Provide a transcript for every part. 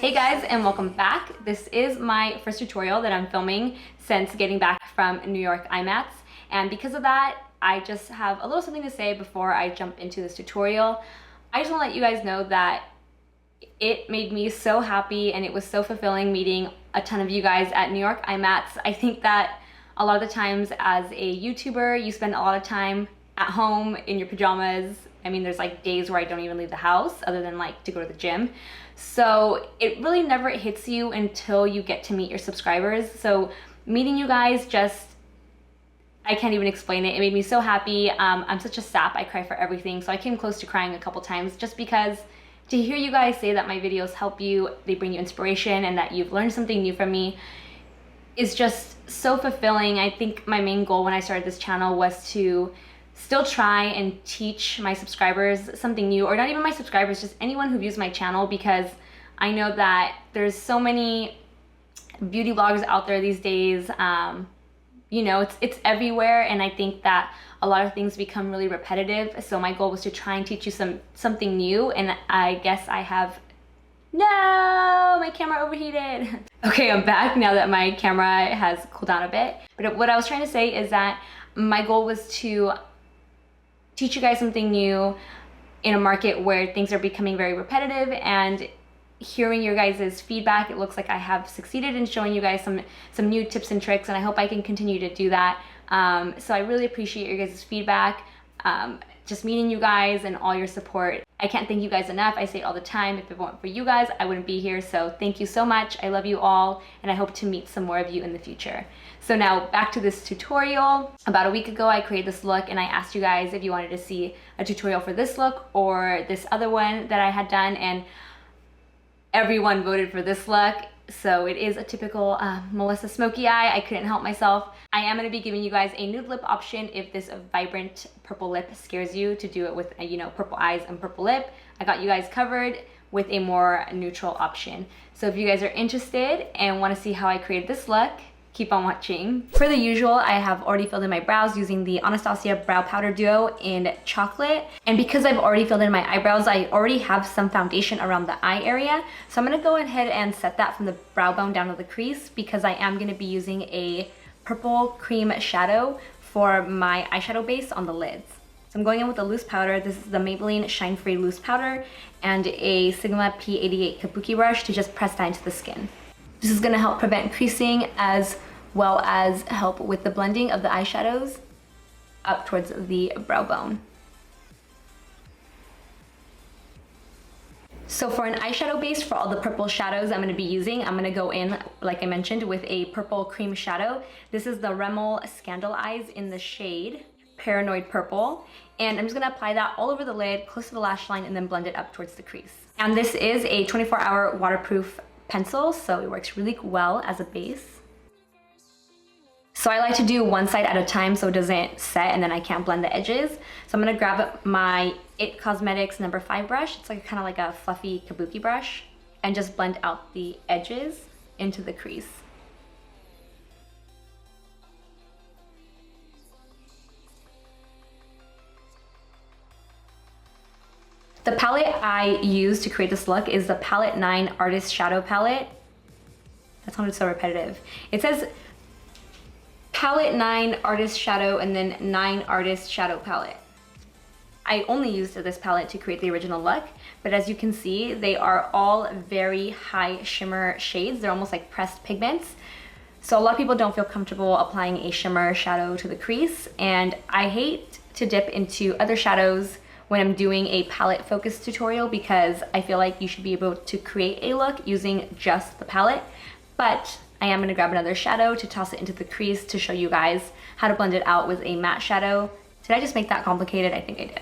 Hey guys, and welcome back. This is my first tutorial that I'm filming since getting back from New York IMATS, and because of that, I just have a little something to say before I jump into this tutorial. I just want to let you guys know that it made me so happy and it was so fulfilling meeting a ton of you guys at New York IMATS. I think that a lot of the times as a YouTuber, you spend a lot of time at home in your pajamas. I mean, there's like days where I don't even leave the house other than like to go to the gym. So it really never hits you until you get to meet your subscribers. So meeting you guys I can't even explain it. It made me so happy. I'm such a sap. I cry for everything. So I came close to crying a couple times just because to hear you guys say that my videos help you, they bring you inspiration, and that you've learned something new from me is just so fulfilling. I think my main goal when I started this channel was to still try and teach my subscribers something new, or not even my subscribers, just anyone who views my channel, because I know that there's so many beauty bloggers out there these days. You know, it's everywhere, and I think that a lot of things become really repetitive. So my goal was to try and teach you something new, and I guess I have. No, my camera overheated. Okay, I'm back now that my camera has cooled down a bit. But what I was trying to say is that my goal was to teach you guys something new in a market where things are becoming very repetitive, and hearing your guys' feedback, it looks like I have succeeded in showing you guys some new tips and tricks, and I hope I can continue to do that. So I really appreciate your guys' feedback, just meeting you guys and all your support. I can't thank you guys enough. I say it all the time. If it weren't for you guys, I wouldn't be here. So thank you so much. I love you all, and I hope to meet some more of you in the future. So now back to this tutorial. About a week ago, I created this look, and I asked you guys if you wanted to see a tutorial for this look or this other one that I had done, and everyone voted for this look. So it is a typical Melissa smoky eye. I couldn't help myself. I am going to be giving you guys a nude lip option if this vibrant purple lip scares you to do it with, you know, purple eyes and purple lip. I got you guys covered with a more neutral option. So if you guys are interested and want to see how I created this look, keep on watching. For the usual, I have already filled in my brows using the Anastasia Brow Powder Duo in chocolate. And because I've already filled in my eyebrows, I already have some foundation around the eye area. So I'm gonna go ahead and set that from the brow bone down to the crease, because I am gonna be using a purple cream shadow for my eyeshadow base on the lids. So I'm going in with a loose powder. This is the Maybelline Shine Free Loose Powder and a Sigma P88 Kabuki brush to just press that into the skin. This is going to help prevent creasing as well as help with the blending of the eyeshadows up towards the brow bone. So for an eyeshadow base for all the purple shadows I'm going to be using, I'm going to go in, like I mentioned, with a purple cream shadow. This is the Rimmel Scanaleyes in the shade Paranoid Purple. And I'm just going to apply that all over the lid, close to the lash line, and then blend it up towards the crease. And this is a 24-hour waterproof pencil, so it works really well as a base. So I like to do one side at a time so it doesn't set and then I can't blend the edges. So I'm gonna grab my IT Cosmetics number 5 brush. It's like kind of like a fluffy kabuki brush, and just blend out the edges into the crease. The palette I use to create this look is the Palette 9 Artist Shadow Palette. That sounded so repetitive. It says Palette 9 Artist Shadow and then 9 Artist Shadow Palette. I only used this palette to create the original look, but as you can see, they are all very high shimmer shades. They're almost like pressed pigments. So a lot of people don't feel comfortable applying a shimmer shadow to the crease, and I hate to dip into other shadows when I'm doing a palette focus tutorial, because I feel like you should be able to create a look using just the palette. But I am gonna grab another shadow to toss it into the crease to show you guys how to blend it out with a matte shadow. Did I just make that complicated? I think I did.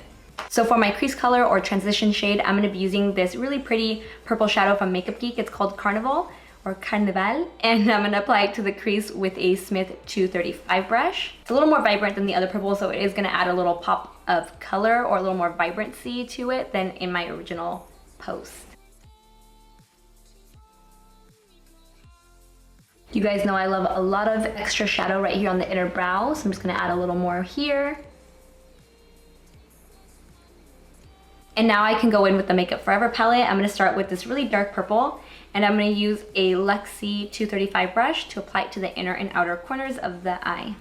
So for my crease color or transition shade, I'm gonna be using this really pretty purple shadow from Makeup Geek. It's called Carnival or Carnival, and I'm gonna apply it to the crease with a Smith 235 brush. It's a little more vibrant than the other purple, so it is gonna add a little pop of color or a little more vibrancy to it than in my original post. You guys know I love a lot of extra shadow right here on the inner brow, so I'm just gonna add a little more here. And now I can go in with the Makeup Forever palette. I'm gonna start with this really dark purple, and I'm gonna use a Luxie 235 brush to apply it to the inner and outer corners of the eye.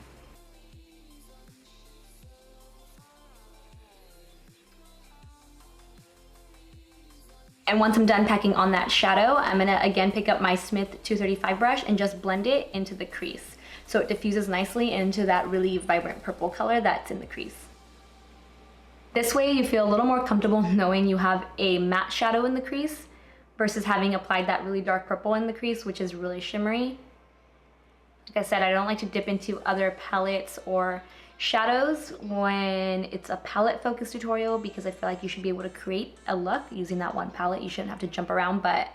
And once I'm done packing on that shadow, I'm gonna again pick up my Smith 235 brush and just blend it into the crease, so it diffuses nicely into that really vibrant purple color that's in the crease. This way you feel a little more comfortable knowing you have a matte shadow in the crease versus having applied that really dark purple in the crease, which is really shimmery. Like I said, I don't like to dip into other palettes or shadows when it's a palette focused tutorial because I feel like you should be able to create a look using that one palette. You shouldn't have to jump around, but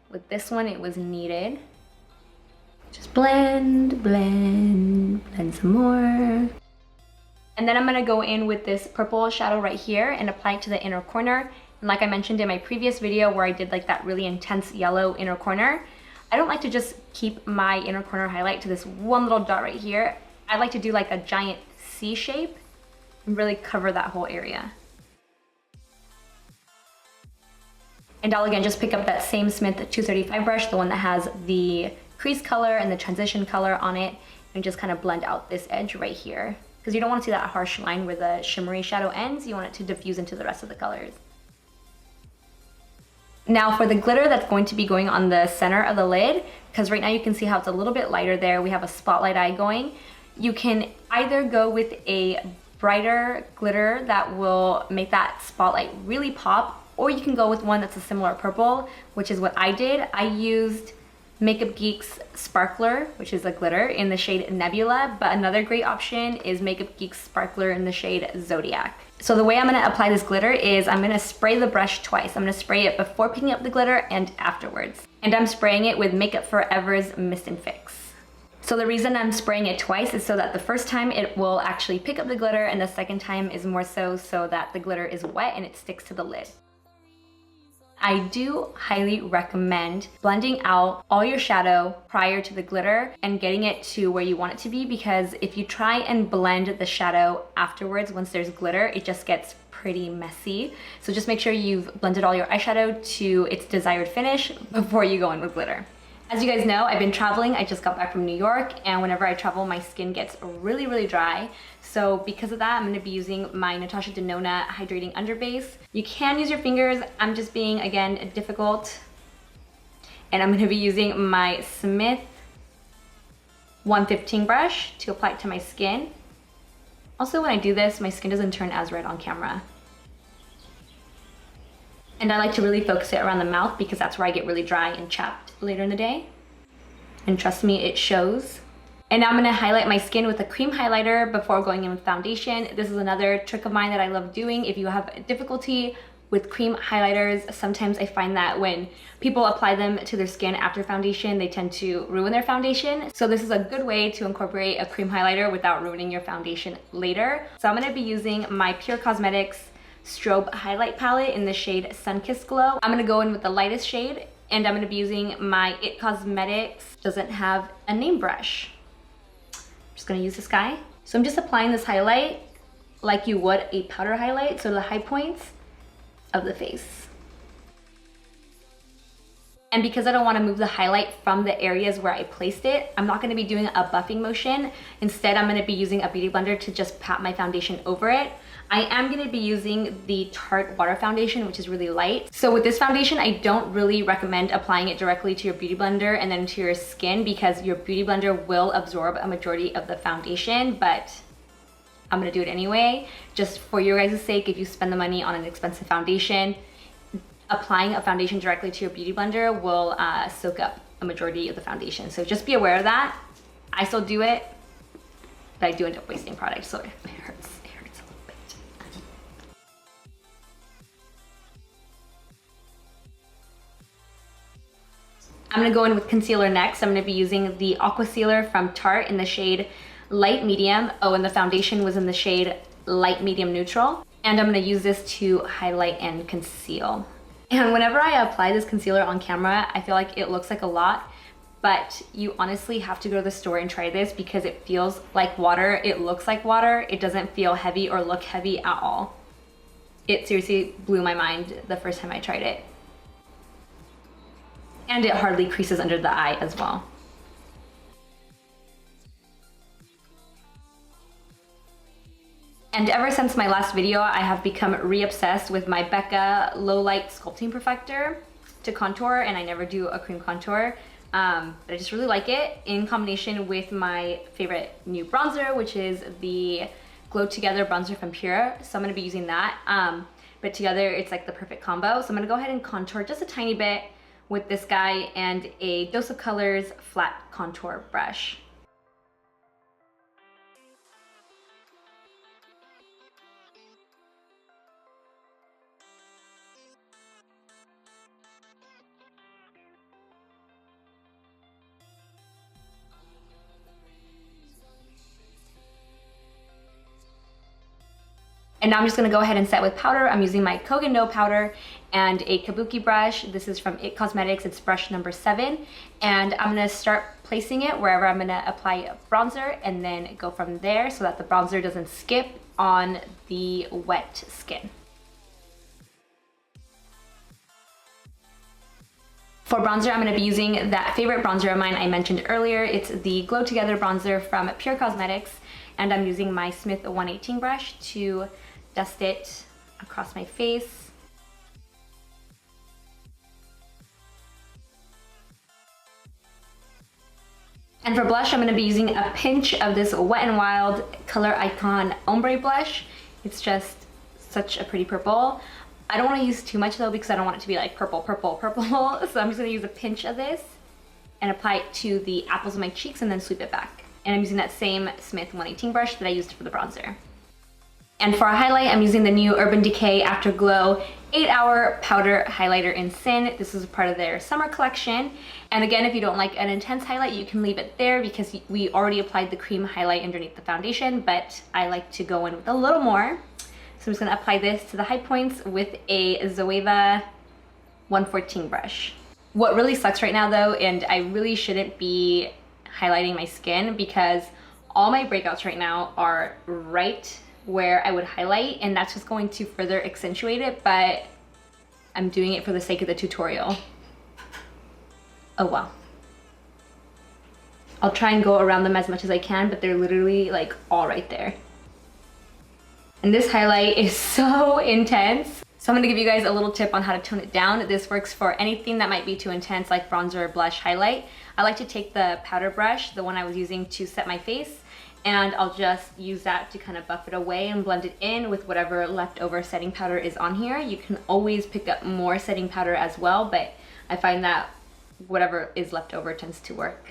with this one it was needed. Just blend, blend, blend some more. And then I'm gonna go in with this purple shadow right here and apply it to the inner corner. And like I mentioned in my previous video where I did like that really intense yellow inner corner, I don't like to just keep my inner corner highlight to this one little dot right here. I like to do like a giant C shape and really cover that whole area. And I'll again just pick up that same Smith 235 brush, the one that has the crease color and the transition color on it, and just kind of blend out this edge right here. Because you don't want to see that harsh line where the shimmery shadow ends, you want it to diffuse into the rest of the colors. Now for the glitter that's going to be going on the center of the lid, because right now you can see how it's a little bit lighter there, we have a spotlight eye going. You can either go with a brighter glitter that will make that spotlight really pop, or you can go with one that's a similar purple, which is what I did. I used Makeup Geek's Sparkler, which is a glitter in the shade Nebula, but another great option is Makeup Geek's Sparkler in the shade Zodiac. So the way I'm gonna apply this glitter is I'm gonna spray the brush twice. I'm gonna spray it before picking up the glitter and afterwards. And I'm spraying it with Makeup Forever's Mist and Fix. So the reason I'm spraying it twice is so that the first time it will actually pick up the glitter and the second time is more so that the glitter is wet and it sticks to the lid. I do highly recommend blending out all your shadow prior to the glitter and getting it to where you want it to be, because if you try and blend the shadow afterwards once there's glitter, it just gets pretty messy. So just make sure you've blended all your eyeshadow to its desired finish before you go in with glitter. As you guys know, I've been traveling. I just got back from New York, and whenever I travel, my skin gets really, really dry. So because of that, I'm gonna be using my Natasha Denona Hydrating Underbase. You can use your fingers. I'm just being, again, difficult. And I'm gonna be using my Smith 115 brush to apply it to my skin. Also, when I do this, my skin doesn't turn as red on camera. And I like to really focus it around the mouth because that's where I get really dry and chapped later in the day. And trust me, it shows. And now I'm gonna highlight my skin with a cream highlighter before going in with foundation. This is another trick of mine that I love doing. If you have difficulty with cream highlighters, sometimes I find that when people apply them to their skin after foundation, they tend to ruin their foundation. So this is a good way to incorporate a cream highlighter without ruining your foundation later. So I'm gonna be using my PUR Cosmetics Strobe highlight palette in the shade Sunkissed Glow. I'm gonna go in with the lightest shade, and I'm gonna be using my IT Cosmetics, doesn't have a name brush. I'm just gonna use this guy. So I'm just applying this highlight like you would a powder highlight, so the high points of the face. And because I don't want to move the highlight from the areas where I placed it, I'm not going to be doing a buffing motion. Instead, I'm going to be using a beauty blender to just pat my foundation over it. I am going to be using the Tarte Water Foundation, which is really light. So with this foundation, I don't really recommend applying it directly to your beauty blender and then to your skin, because your beauty blender will absorb a majority of the foundation, but I'm going to do it anyway. Just for your guys' sake, if you spend the money on an expensive foundation, applying a foundation directly to your beauty blender will soak up a majority of the foundation. So just be aware of that. I still do it, but I do end up wasting product, so it hurts. It hurts a little bit. I'm gonna go in with concealer next. I'm gonna be using the Aquacealer from Tarte in the shade Light Medium. Oh, and the foundation was in the shade Light Medium Neutral. And I'm gonna use this to highlight and conceal. And whenever I apply this concealer on camera, I feel like it looks like a lot, but you honestly have to go to the store and try this because it feels like water, it looks like water, it doesn't feel heavy or look heavy at all. It seriously blew my mind the first time I tried it. And it hardly creases under the eye as well. And ever since my last video, I have become re-obsessed with my Becca Lowlight Sculpting Perfector to contour, and I never do a cream contour. But I just really like it in combination with my favorite new bronzer, which is the Glow Together bronzer from PUR. So I'm gonna be using that. But together it's like the perfect combo. So I'm gonna go ahead and contour just a tiny bit with this guy and a Dose of Colors flat contour brush. And now I'm just gonna go ahead and set with powder. I'm using my Kogan No powder and a kabuki brush. This is from IT Cosmetics, it's brush number 7. And I'm gonna start placing it wherever I'm gonna apply bronzer and then go from there so that the bronzer doesn't skip on the wet skin. For bronzer, I'm gonna be using that favorite bronzer of mine I mentioned earlier. It's the Glow Together bronzer from PUR Cosmetics. And I'm using my Smith 118 brush to dust it across my face. And for blush, I'm gonna be using a pinch of this Wet n Wild Color Icon Ombre blush. It's just such a pretty purple. I don't wanna use too much though because I don't want it to be like purple, purple, purple. So I'm just gonna use a pinch of this and apply it to the apples of my cheeks and then sweep it back. And I'm using that same Smith 118 brush that I used for the bronzer. And for a highlight, I'm using the new Urban Decay Afterglow 8-Hour Powder Highlighter in Sin. This is part of their summer collection. And again, if you don't like an intense highlight, you can leave it there because we already applied the cream highlight underneath the foundation, but I like to go in with a little more. So I'm just gonna apply this to the high points with a Zoeva 114 brush. What really sucks right now though, and I really shouldn't be highlighting my skin because all my breakouts right now are right where I would highlight, and that's just going to further accentuate it, but I'm doing it for the sake of the tutorial. Oh well. I'll try and go around them as much as I can, but they're literally like all right there. And this highlight is so intense. So I'm gonna give you guys a little tip on how to tone it down. This works for anything that might be too intense like bronzer, blush, highlight. I like to take the powder brush, the one I was using to set my face, and I'll just use that to kind of buff it away and blend it in with whatever leftover setting powder is on here. You can always pick up more setting powder as well, but I find that whatever is left over tends to work.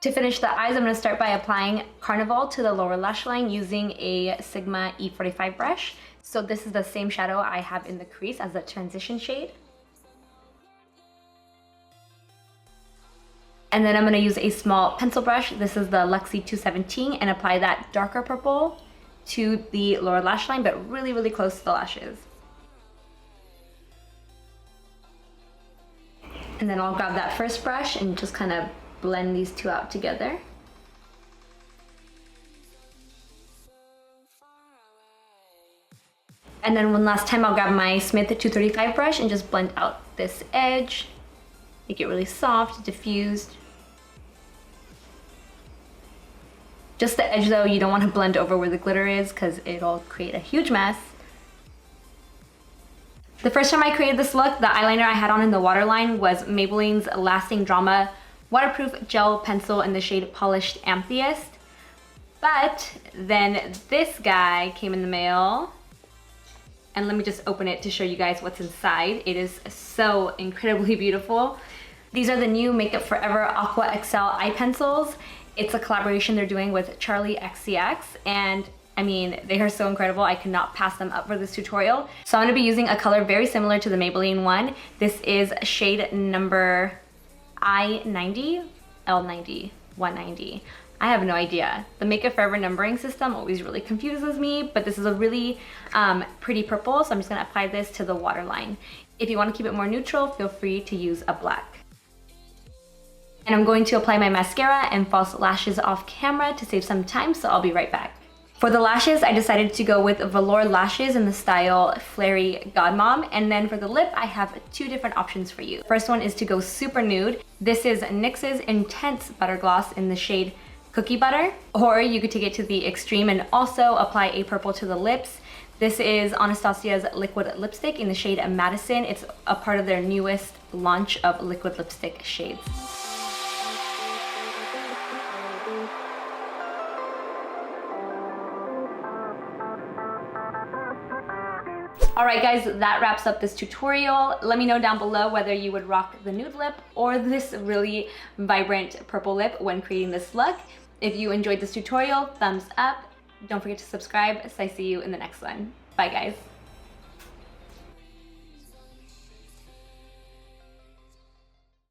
To finish the eyes, I'm going to start by applying Carnival to the lower lash line using a Sigma E45 brush. So this is the same shadow I have in the crease as the transition shade. And then I'm going to use a small pencil brush. This is the Luxie 217 and apply that darker purple to the lower lash line, but really, really close to the lashes. And then I'll grab that first brush and just kind of blend these two out together. And then one last time I'll grab my Smith 235 brush and just blend out this edge. Make it really soft, diffused. Just the edge though, you don't want to blend over where the glitter is because it'll create a huge mess. The first time I created this look, the eyeliner I had on in the waterline was Maybelline's Lasting Drama Waterproof Gel Pencil in the shade Polished Amethyst. But then this guy came in the mail, and let me just open it to show you guys what's inside. It is so incredibly beautiful. These are the new Makeup Forever Aqua XL eye pencils. It's a collaboration they're doing with Charli XCX, and I mean, they are so incredible. I cannot pass them up for this tutorial. So I'm gonna be using a color very similar to the Maybelline one. This is shade number I90, L90, 190. I have no idea. The Makeup Forever numbering system always really confuses me, but this is a really pretty purple, so I'm just gonna apply this to the waterline. If you wanna keep it more neutral, feel free to use a black. And I'm going to apply my mascara and false lashes off camera to save some time, so I'll be right back. For the lashes, I decided to go with Velour lashes in the style Flary Godmom. And then for the lip, I have two different options for you. First one is to go super nude. This is NYX's Intense Butter Gloss in the shade Cookie Butter. Or you could take it to the extreme and also apply a purple to the lips. This is Anastasia's Liquid Lipstick in the shade Madison. It's a part of their newest launch of liquid lipstick shades. Alright guys, that wraps up this tutorial. Let me know down below whether you would rock the nude lip or this really vibrant purple lip when creating this look. If you enjoyed this tutorial, thumbs up. Don't forget to subscribe, so I see you in the next one. Bye guys.